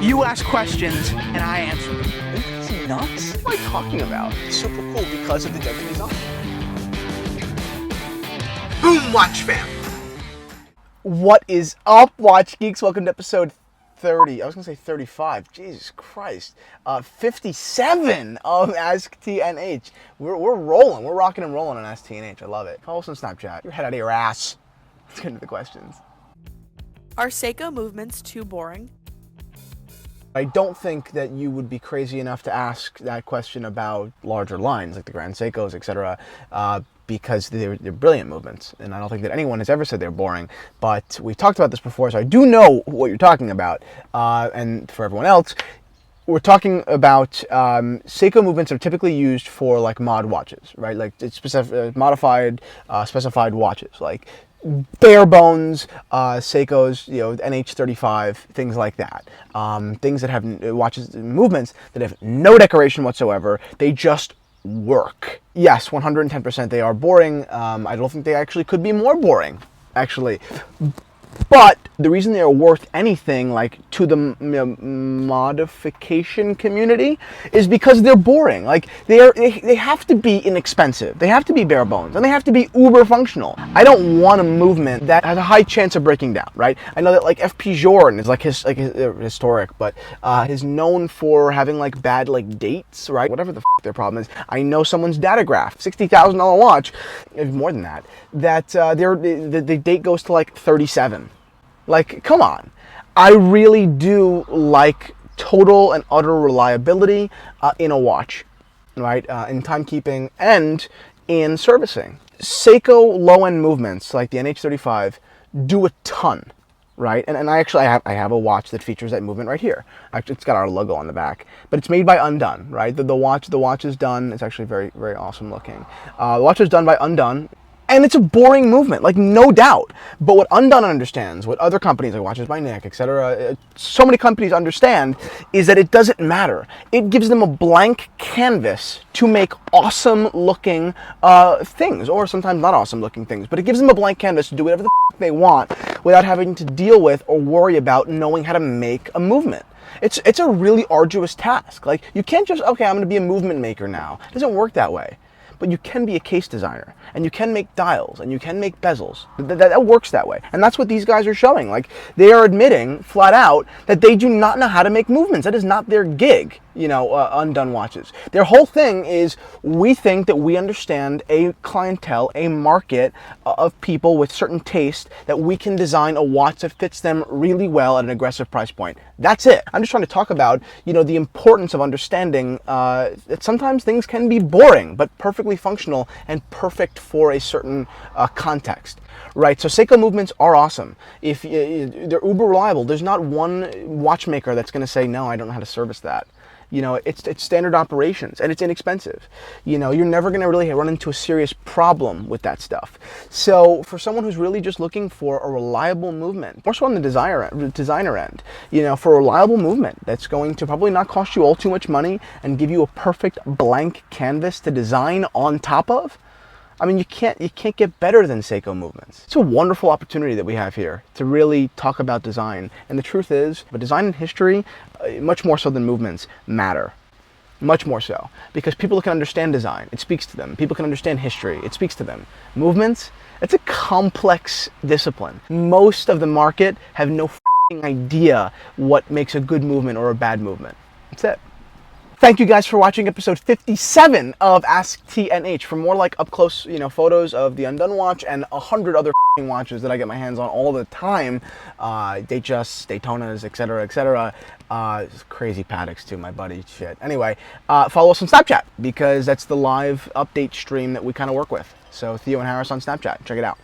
You ask questions, and I answer them. Is he nuts? What am I talking about? It's super cool because of the gentle design. Boom, watch fam. What is up, Watch Geeks? Welcome to episode 30. I was going to say 35. Jesus Christ. 57 of Asktnh. We're rolling. We're rocking and rolling on Asktnh. I love it. Follow us on Snapchat. Your head out of your ass. Let's get into the questions. Are Seiko movements too boring? I don't think that you would be crazy enough to ask that question about larger lines like the Grand Seikos, etc., because they're brilliant movements, and I don't think that anyone has ever said they're boring. But we talked about this before, so I do know what you're talking about. And for everyone else, we're talking about Seiko movements are typically used for like mod watches, right? Like it's modified, specified watches, like bare bones Seikos, NH35, things like that. Things that have watches movements that have no decoration whatsoever. They just work. Yes, 110% they are boring. I don't think they actually could be more boring, actually. But the reason they are worth anything, like to the modification community, is because they're boring. Like they have to be inexpensive, they have to be bare bones, and they have to be uber functional. I don't want a movement that has a high chance of breaking down, right? I know that like FP Jordan is like historic, but is known for having like bad like dates, right? Whatever the f their problem is. I know someone's datograph, $60,000 watch, more than that. That the date goes to like 37. Like, come on. I really do like total and utter reliability in a watch, right? In timekeeping and in servicing. Seiko low-end movements like the NH35 do a ton, right? And I actually have a watch that features that movement right here. Actually, it's got our logo on the back, but it's made by Undone, right? The watch is done. It's actually very, very awesome looking. The watch is done by Undone. And it's a boring movement, like no doubt. But what Undone understands, what other companies like Watches by Nick, etc., so many companies understand, is that it doesn't matter. It gives them a blank canvas to make awesome looking things, or sometimes not awesome looking things, but it gives them a blank canvas to do whatever the f they want without having to deal with or worry about knowing how to make a movement. It's a really arduous task. Like, you can't just, okay, I'm going to be a movement maker now. It doesn't work that way. But you can be a case designer, and you can make dials, and you can make bezels. That works that way. And that's what these guys are showing. Like, they are admitting flat out that they do not know how to make movements. That is not their gig, Undone watches. Their whole thing is, we think that we understand a clientele, a market of people with certain taste, that we can design a watch that fits them really well at an aggressive price point. That's it. I'm just trying to talk about, the importance of understanding that sometimes things can be boring, but perfectly functional and perfect for a certain context, right? So Seiko movements are awesome. If they're uber reliable, there's not one watchmaker that's going to say, no, I don't know how to service that. It's standard operations, and it's inexpensive. You're never going to really run into a serious problem with that stuff. So for someone who's really just looking for a reliable movement, more so on the designer end, for a reliable movement that's going to probably not cost you all too much money and give you a perfect blank canvas to design on top of, I mean, you can't get better than Seiko movements. It's a wonderful opportunity that we have here to really talk about design. And the truth is, but design and history, much more so than movements, matter. Much more so. Because people can understand design, it speaks to them. People can understand history, it speaks to them. Movements, it's a complex discipline. Most of the market have no f***ing idea what makes a good movement or a bad movement. That's it. Thank you guys for watching episode 57 of Asktnh. For more like up close, photos of the Undone watch and 100 other watches that I get my hands on all the time, Datejust, Daytonas, etc., etc. Crazy Paddocks too, my buddy. Shit. Anyway, follow us on Snapchat because that's the live update stream that we kind of work with. So Theo and Harris on Snapchat. Check it out.